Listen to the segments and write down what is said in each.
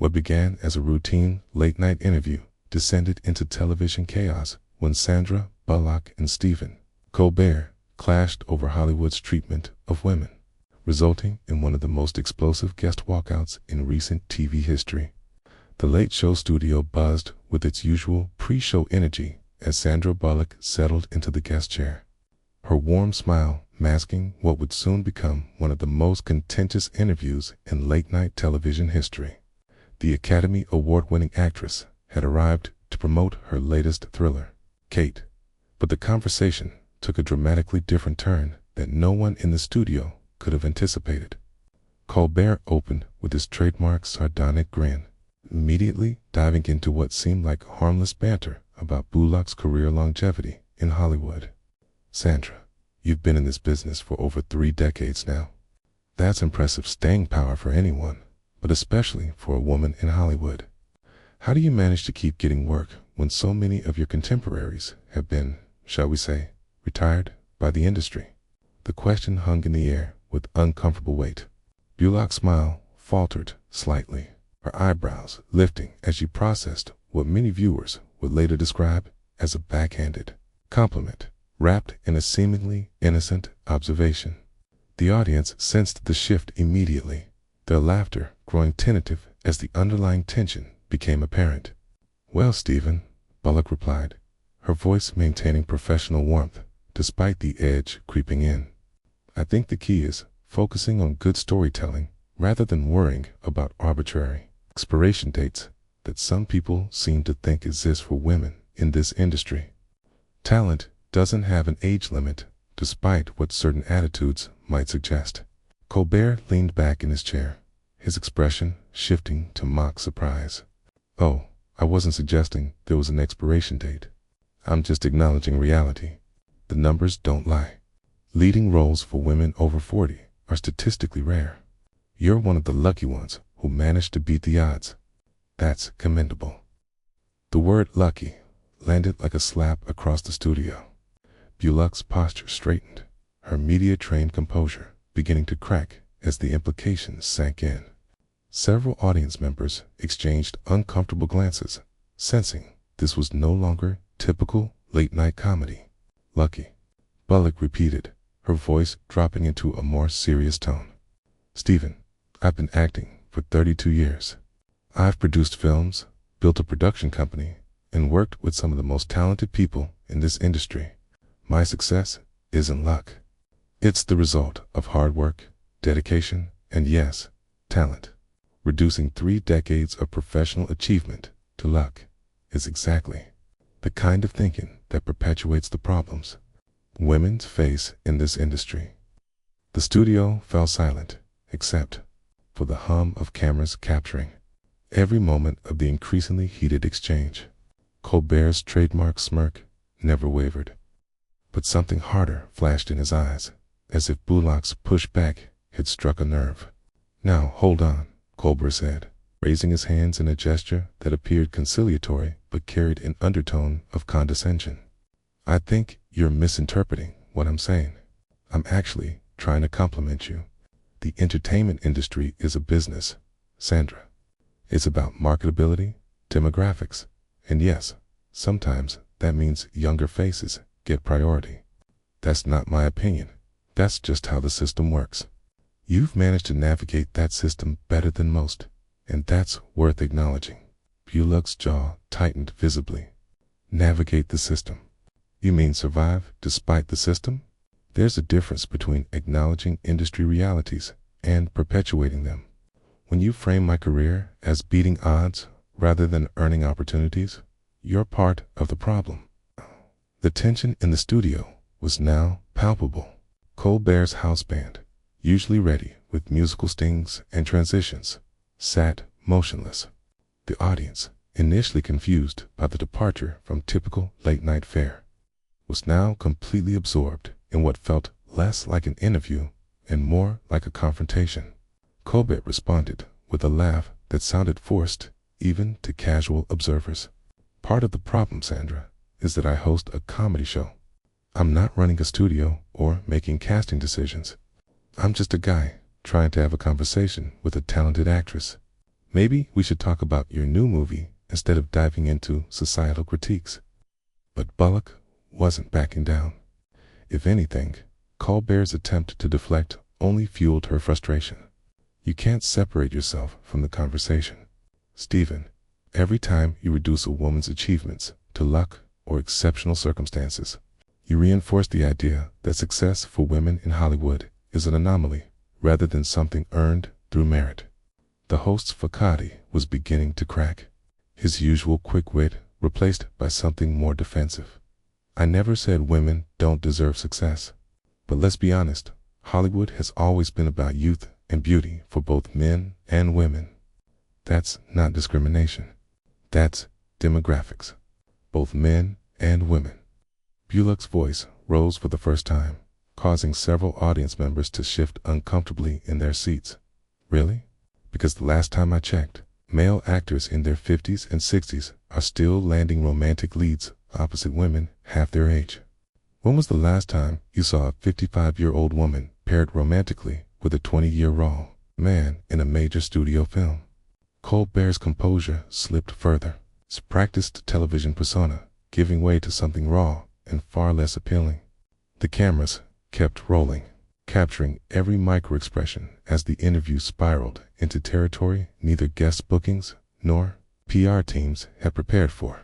What began as a routine late-night interview descended into television chaos when Sandra Bullock and Stephen Colbert clashed over Hollywood's treatment of women, resulting in one of the most explosive guest walkouts in recent TV history. The Late Show studio buzzed with its usual pre-show energy as Sandra Bullock settled into the guest chair, her warm smile masking what would soon become one of the most contentious interviews in late-night television history. The Academy Award-winning actress had arrived to promote her latest thriller, Kate, but the conversation took a dramatically different turn that no one in the studio could have anticipated. Colbert opened with his trademark sardonic grin, immediately diving into what seemed like harmless banter about Bullock's career longevity in Hollywood. "Sandra, you've been in this business for over 3 decades now. That's impressive staying power for anyone, but especially for a woman in Hollywood. How do you manage to keep getting work when so many of your contemporaries have been, shall we say, retired by the industry?" The question hung in the air with uncomfortable weight. Bullock's smile faltered slightly, her eyebrows lifting as she processed what many viewers would later describe as a backhanded compliment wrapped in a seemingly innocent observation. The audience sensed the shift immediately, their laughter growing tentative as the underlying tension became apparent. "Well, Stephen," Bullock replied, her voice maintaining professional warmth despite the edge creeping in, "I think the key is focusing on good storytelling rather than worrying about arbitrary expiration dates that some people seem to think exist for women in this industry. Talent doesn't have an age limit, despite what certain attitudes might suggest." Colbert leaned back in his chair, his expression shifting to mock surprise. "Oh, I wasn't suggesting there was an expiration date. I'm just acknowledging reality. The numbers don't lie. Leading roles for women over 40 are statistically rare. You're one of the lucky ones who managed to beat the odds. That's commendable." The word lucky landed like a slap across the studio. Bullock's posture straightened, her media-trained composure beginning to crack as the implications sank in. Several audience members exchanged uncomfortable glances, sensing this was no longer typical late-night comedy. "Lucky," Bullock repeated, her voice dropping into a more serious tone. "Stephen, I've been acting for 32 years. I've produced films, built a production company, and worked with some of the most talented people in this industry. My success isn't luck. It's the result of hard work, dedication, and yes, talent. Reducing 3 decades of professional achievement to luck is exactly the kind of thinking that perpetuates the problems women face in this industry." The studio fell silent, except for the hum of cameras capturing every moment of the increasingly heated exchange. Colbert's trademark smirk never wavered, but something harder flashed in his eyes, as if Bullock's pushback had struck a nerve. "Now, hold on," Colbert said, raising his hands in a gesture that appeared conciliatory but carried an undertone of condescension. "I think you're misinterpreting what I'm saying. I'm actually trying to compliment you. The entertainment industry is a business, Sandra. It's about marketability, demographics, and yes, sometimes that means younger faces get priority. That's not my opinion. That's just how the system works. You've managed to navigate that system better than most, and that's worth acknowledging." Bullock's jaw tightened visibly. "Navigate the system? You mean survive despite the system?" There's a difference between acknowledging industry realities and perpetuating them. When you frame my career as beating odds rather than earning opportunities, you're part of the problem. The tension in the studio was now palpable. Colbert's house band, usually ready with musical stings and transitions, sat motionless. The audience, initially confused by the departure from typical late-night fare, was now completely absorbed in what felt less like an interview and more like a confrontation. Colbert responded with a laugh that sounded forced even to casual observers. "Part of the problem, Sandra, is that I host a comedy show. I'm not running a studio or making casting decisions. I'm just a guy trying to have a conversation with a talented actress. Maybe we should talk about your new movie instead of diving into societal critiques. But Bullock wasn't backing down. If anything, Colbert's attempt to deflect only fueled her frustration. You can't separate yourself from the conversation, Stephen. Every time you reduce a woman's achievements to luck or exceptional circumstances, you reinforce the idea that success for women in Hollywood is an anomaly rather than something earned through merit. The host's facade was beginning to crack, his usual quick wit replaced by something more defensive. I never said women don't deserve success. But let's be honest, Hollywood has always been about youth and beauty for both men and women. That's not discrimination. That's demographics. Both men and women. Bullock's voice rose for the first time, causing several audience members to shift uncomfortably in their seats. Really? Because the last time I checked, male actors in their 50s and 60s are still landing romantic leads opposite women half their age. When was the last time you saw a 55-year-old woman paired romantically with a 20-year-old man in a major studio film? Colbert's composure slipped further, his practiced television persona giving way to something raw and far less appealing. The cameras kept rolling, capturing every micro-expression as the interview spiraled into territory neither guest bookings nor PR teams had prepared for.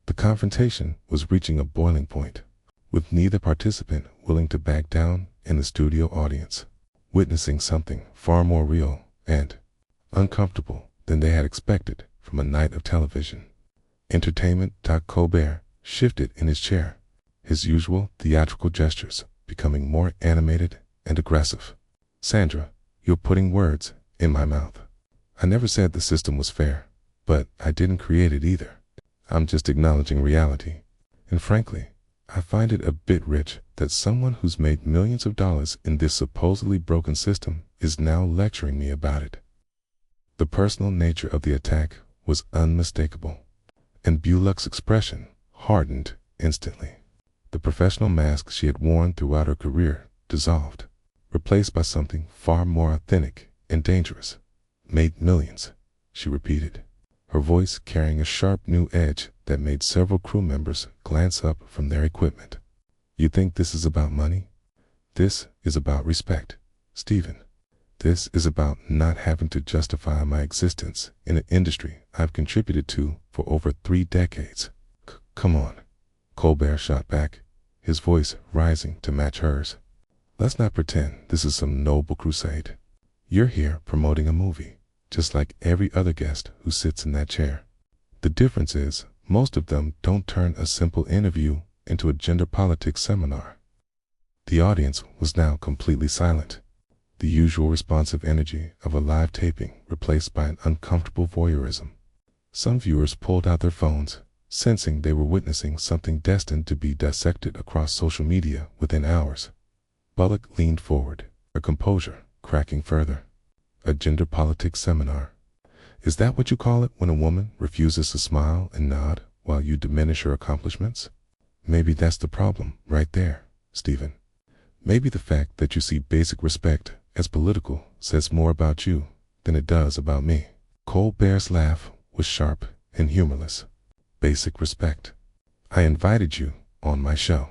The confrontation was reaching a boiling point, with neither participant willing to back down and the studio audience witnessing something far more real and uncomfortable than they had expected from a night of television. Entertainment. Colbert shifted in his chair, his usual theatrical gestures becoming more animated and aggressive. Sandra, you're putting words in my mouth. I never said the system was fair, but I didn't create it either. I'm just acknowledging reality. And frankly, I find it a bit rich that someone who's made millions of dollars in this supposedly broken system is now lecturing me about it. The personal nature of the attack was unmistakable, and Bullock's expression hardened instantly. The professional mask she had worn throughout her career dissolved, replaced by something far more authentic and dangerous. Made millions, she repeated, her voice carrying a sharp new edge that made several crew members glance up from their equipment. You think this is about money? This is about respect, Stephen. This is about not having to justify my existence in an industry I've contributed to for over 3 decades. Come on, Colbert shot back, his voice rising to match hers. Let's not pretend this is some noble crusade. You're here promoting a movie, just like every other guest who sits in that chair. The difference is, most of them don't turn a simple interview into a gender politics seminar. The audience was now completely silent, the usual responsive energy of a live taping replaced by an uncomfortable voyeurism. Some viewers pulled out their phones, sensing they were witnessing something destined to be dissected across social media within hours. Bullock leaned forward, her composure cracking further. A gender politics seminar. Is that what you call it when a woman refuses to smile and nod while you diminish her accomplishments? Maybe that's the problem right there, Stephen. Maybe the fact that you see basic respect as political says more about you than it does about me. Colbert's laugh was sharp and humorless. Basic respect. I invited you on my show.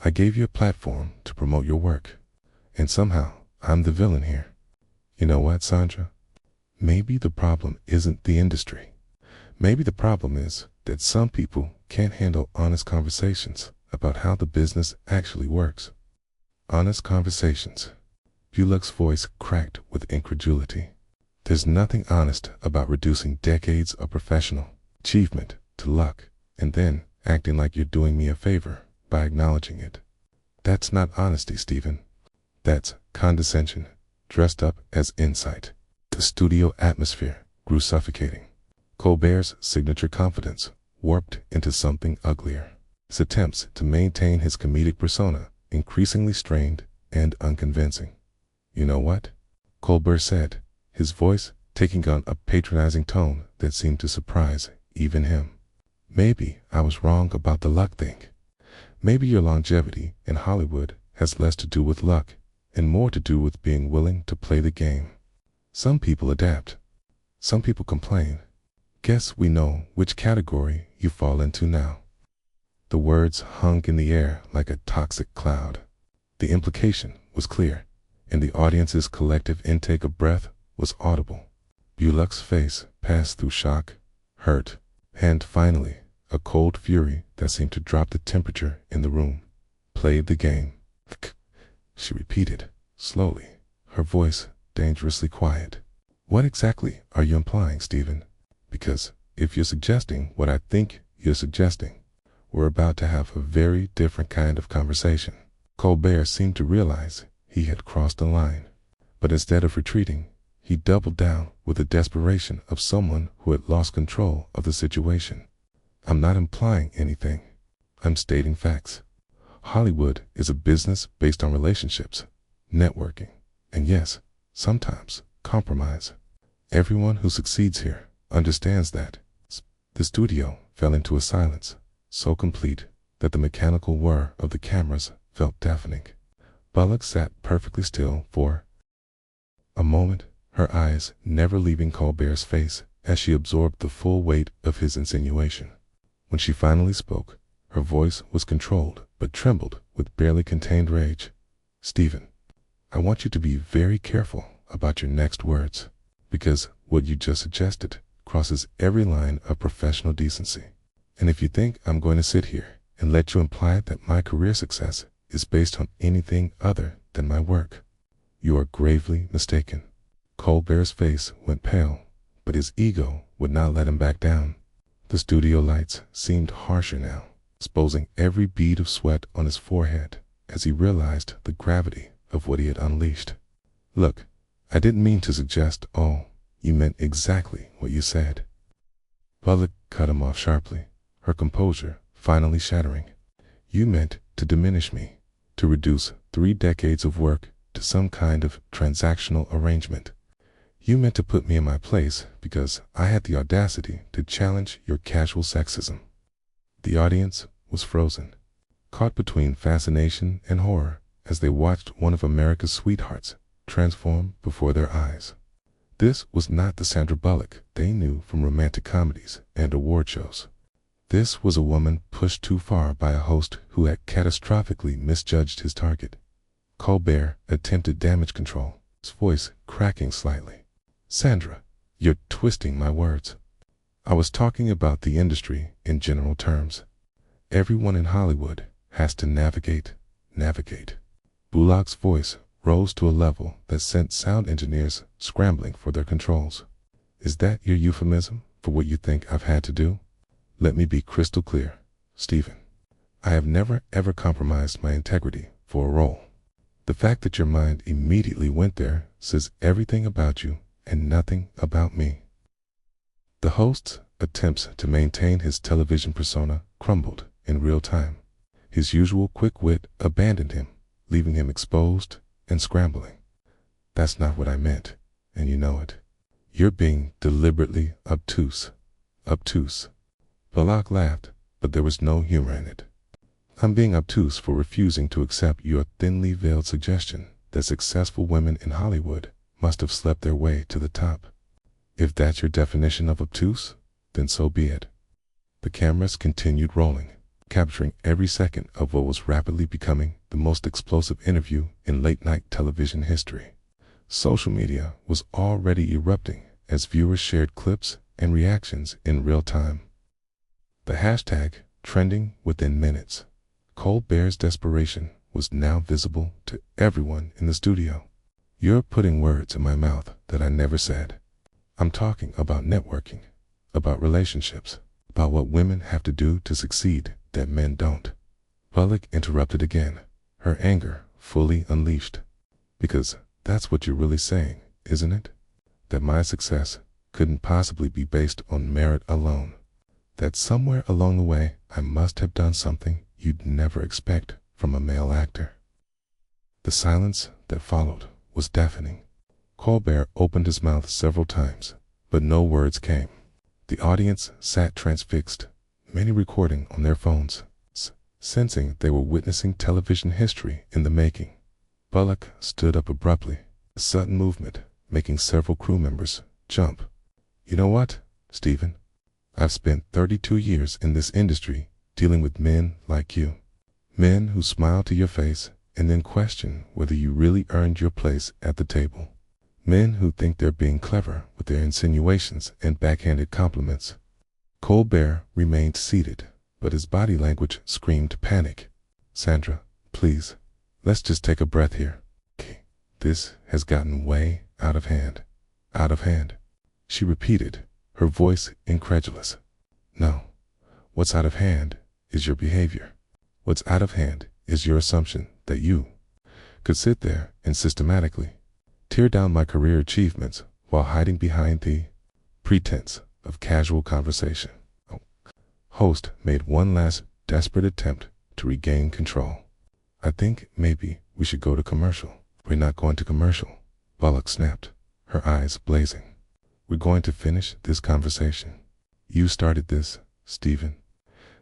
I gave you a platform to promote your work. And somehow, I'm the villain here. You know what, Sandra? Maybe the problem isn't the industry. Maybe the problem is that some people can't handle honest conversations about how the business actually works. Honest conversations. Bullock's voice cracked with incredulity. There's nothing honest about reducing decades of professional achievement to luck and then acting like you're doing me a favor by acknowledging it. That's not honesty, Stephen. That's condescension dressed up as insight. The studio atmosphere grew suffocating. Colbert's signature confidence warped into something uglier. His attempts to maintain his comedic persona increasingly strained and unconvincing. You know what? Colbert said, his voice taking on a patronizing tone that seemed to surprise even him. Maybe I was wrong about the luck thing. Maybe your longevity in Hollywood has less to do with luck and more to do with being willing to play the game. Some people adapt. Some people complain. Guess we know which category you fall into now. The words hung in the air like a toxic cloud. The implication was clear, and the audience's collective intake of breath was audible. Bullock's face passed through shock, hurt, and finally, a cold fury that seemed to drop the temperature in the room. Played the game, she repeated, slowly, her voice dangerously quiet. What exactly are you implying, Stephen? Because if you're suggesting what I think you're suggesting, we're about to have a very different kind of conversation. Colbert seemed to realize he had crossed a line, but instead of retreating, he doubled down with the desperation of someone who had lost control of the situation. I'm not implying anything. I'm stating facts. Hollywood is a business based on relationships, networking, and yes, sometimes compromise. Everyone who succeeds here understands that. The studio fell into a silence so complete that the mechanical whir of the cameras felt deafening. Bullock sat perfectly still for a moment, her eyes never leaving Colbert's face as she absorbed the full weight of his insinuation. When she finally spoke, her voice was controlled but trembled with barely contained rage. Stephen, I want you to be very careful about your next words, because what you just suggested crosses every line of professional decency. And if you think I'm going to sit here and let you imply that my career success is based on anything other than my work, you are gravely mistaken. Colbert's face went pale, but his ego would not let him back down. The studio lights seemed harsher now, exposing every bead of sweat on his forehead as he realized the gravity of what he had unleashed. Look, I didn't mean to suggest, you meant exactly what you said. Bullock cut him off sharply, her composure finally shattering. You meant to diminish me, to reduce 3 decades of work to some kind of transactional arrangement. You meant to put me in my place because I had the audacity to challenge your casual sexism. The audience was frozen, caught between fascination and horror as they watched one of America's sweethearts transform before their eyes. This was not the Sandra Bullock they knew from romantic comedies and award shows. This was a woman pushed too far by a host who had catastrophically misjudged his target. Colbert attempted damage control, his voice cracking slightly. Sandra, you're twisting my words. I was talking about the industry in general terms. Everyone in Hollywood has to navigate. Bullock's voice rose to a level that sent sound engineers scrambling for their controls. Is that your euphemism for what you think I've had to do? Let me be crystal clear, Stephen. I have never ever compromised my integrity for a role. The fact that your mind immediately went there says everything about you and nothing about me. The host's attempts to maintain his television persona crumbled in real time. His usual quick wit abandoned him, leaving him exposed and scrambling. That's not what I meant, and you know it. You're being deliberately obtuse. Bullock laughed, but there was no humor in it. I'm being obtuse for refusing to accept your thinly veiled suggestion that successful women in Hollywood must have slept their way to the top. If that's your definition of obtuse, then so be it. The cameras continued rolling, capturing every second of what was rapidly becoming the most explosive interview in late-night television history. Social media was already erupting as viewers shared clips and reactions in real time. The hashtag trending within minutes. Colbert's desperation was now visible to everyone in the studio. You're putting words in my mouth that I never said. I'm talking about networking, about relationships, about what women have to do to succeed that men don't. Bullock interrupted again, her anger fully unleashed. Because that's what you're really saying, isn't it? That my success couldn't possibly be based on merit alone. That somewhere along the way I must have done something you'd never expect from a male actor. The silence that followed was deafening. Colbert opened his mouth several times, but no words came. The audience sat transfixed, many recording on their phones, sensing they were witnessing television history in the making. Bullock stood up abruptly, a sudden movement making several crew members jump. You know what, Stephen? I've spent 32 years in this industry dealing with men like you. Men who smile to your face and then question whether you really earned your place at the table. Men who think they're being clever with their insinuations and backhanded compliments. Colbert remained seated, but his body language screamed panic. Sandra, please, let's just take a breath here. This has gotten way out of hand. Out of hand, she repeated, her voice incredulous. No, what's out of hand is your behavior. What's out of hand is your assumption that you could sit there and systematically tear down my career achievements while hiding behind the pretense of casual conversation. Host made one last desperate attempt to regain control. I think maybe we should go to commercial. We're not going to commercial, Bullock snapped, her eyes blazing. We're going to finish this conversation. You started this, Stephen.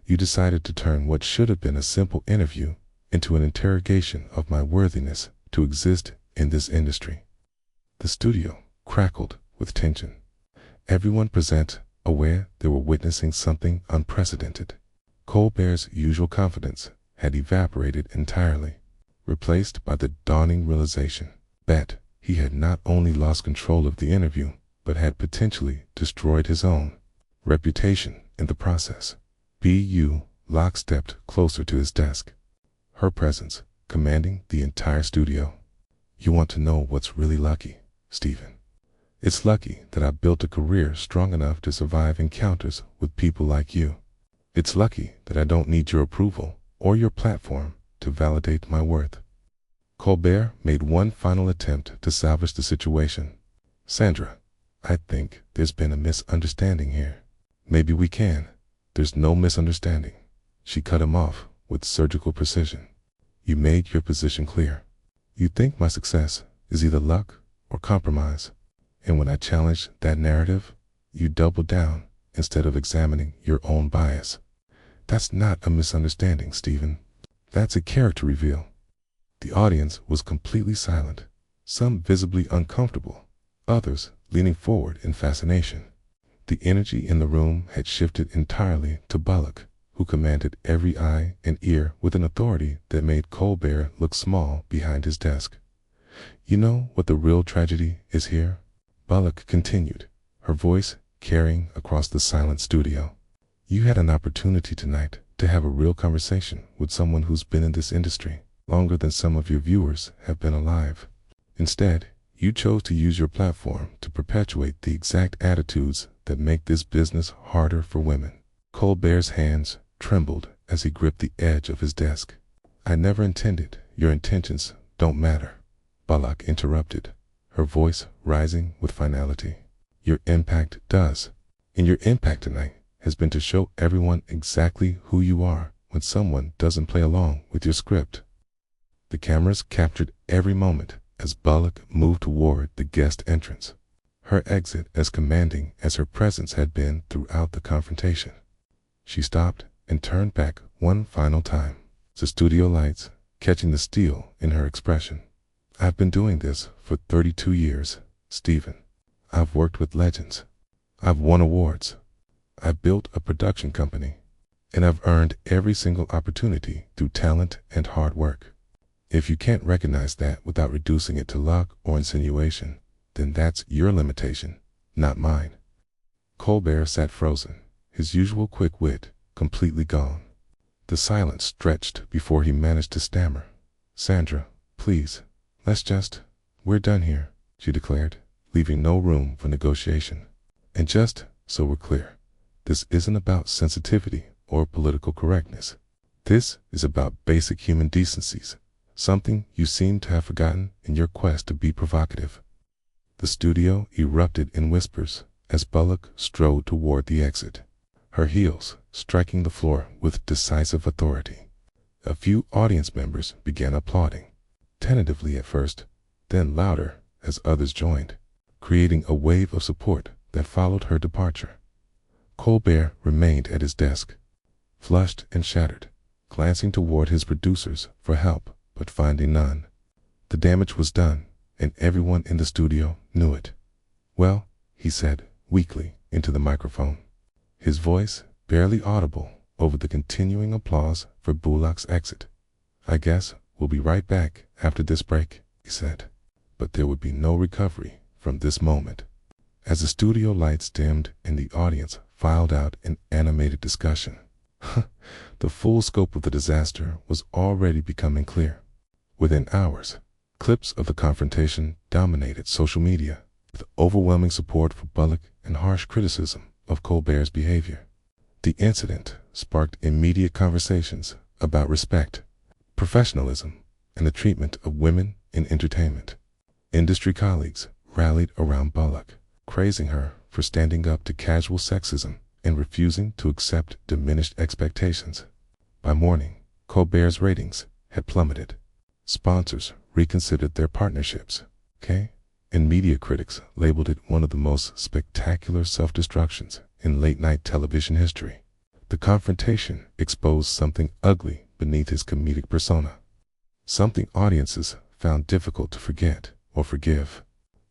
You decided to turn what should have been a simple interview into an interrogation of my worthiness to exist in this industry. The studio crackled with tension. Everyone present aware they were witnessing something unprecedented. Colbert's usual confidence had evaporated entirely, replaced by the dawning realization that he had not only lost control of the interview, but had potentially destroyed his own reputation in the process. B.U. Locke stepped closer to his desk, her presence commanding the entire studio. You want to know what's really lucky, Stephen? It's lucky that I built a career strong enough to survive encounters with people like you. It's lucky that I don't need your approval or your platform to validate my worth. Colbert made one final attempt to salvage the situation. Sandra, I think there's been a misunderstanding here. Maybe we can. There's no misunderstanding. She cut him off with surgical precision. You made your position clear. You think my success is either luck or compromise. And when I challenged that narrative, you doubled down instead of examining your own bias. That's not a misunderstanding, Stephen. That's a character reveal. The audience was completely silent, some visibly uncomfortable, others leaning forward in fascination. The energy in the room had shifted entirely to Bullock, who commanded every eye and ear with an authority that made Colbert look small behind his desk. You know what the real tragedy is here? Bullock continued, her voice carrying across the silent studio. You had an opportunity tonight to have a real conversation with someone who's been in this industry longer than some of your viewers have been alive. Instead, you chose to use your platform to perpetuate the exact attitudes that make this business harder for women. Colbert's hands trembled as he gripped the edge of his desk. I never intended. Your intentions don't matter, Bullock interrupted, her voice rising with finality. Your impact does. And your impact tonight has been to show everyone exactly who you are when someone doesn't play along with your script. The cameras captured every moment as Bullock moved toward the guest entrance, her exit as commanding as her presence had been throughout the confrontation. She stopped and turned back one final time, the studio lights catching the steel in her expression. I've been doing this for 32 years, Stephen. I've worked with legends. I've won awards. I've built a production company. And I've earned every single opportunity through talent and hard work. If you can't recognize that without reducing it to luck or insinuation, then that's your limitation, not mine. Colbert sat frozen, his usual quick wit completely gone. The silence stretched before he managed to stammer. Sandra, please, we're done here, she declared, leaving no room for negotiation. And just so we're clear, this isn't about sensitivity or political correctness. This is about basic human decencies, something you seem to have forgotten in your quest to be provocative. The studio erupted in whispers as Bullock strode toward the exit, her heels striking the floor with decisive authority. A few audience members began applauding, tentatively at first, then louder as others joined, creating a wave of support that followed her departure. Colbert remained at his desk, flushed and shattered, glancing toward his producers for help, but finding none. The damage was done, and everyone in the studio knew it. Well, he said weakly, into the microphone, his voice barely audible over the continuing applause for Bullock's exit. "I guess we'll be right back after this break," he said. But there would be no recovery from this moment. As the studio lights dimmed and the audience filed out in animated discussion, the full scope of the disaster was already becoming clear. Within hours, clips of the confrontation dominated social media, with overwhelming support for Bullock and harsh criticism of Colbert's behavior. The incident sparked immediate conversations about respect, professionalism, and the treatment of women in entertainment. Industry colleagues rallied around Bullock, praising her for standing up to casual sexism and refusing to accept diminished expectations. By morning, Colbert's ratings had plummeted. Sponsors reconsidered their partnerships, and media critics labeled it one of the most spectacular self-destructions in late-night television history. The confrontation exposed something ugly beneath his comedic persona, something audiences found difficult to forget or forgive.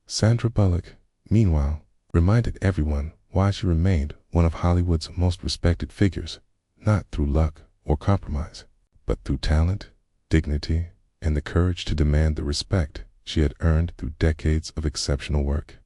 Sandra Bullock, meanwhile, reminded everyone why she remained one of Hollywood's most respected figures, not through luck or compromise, but through talent, dignity, and the courage to demand the respect she had earned through decades of exceptional work.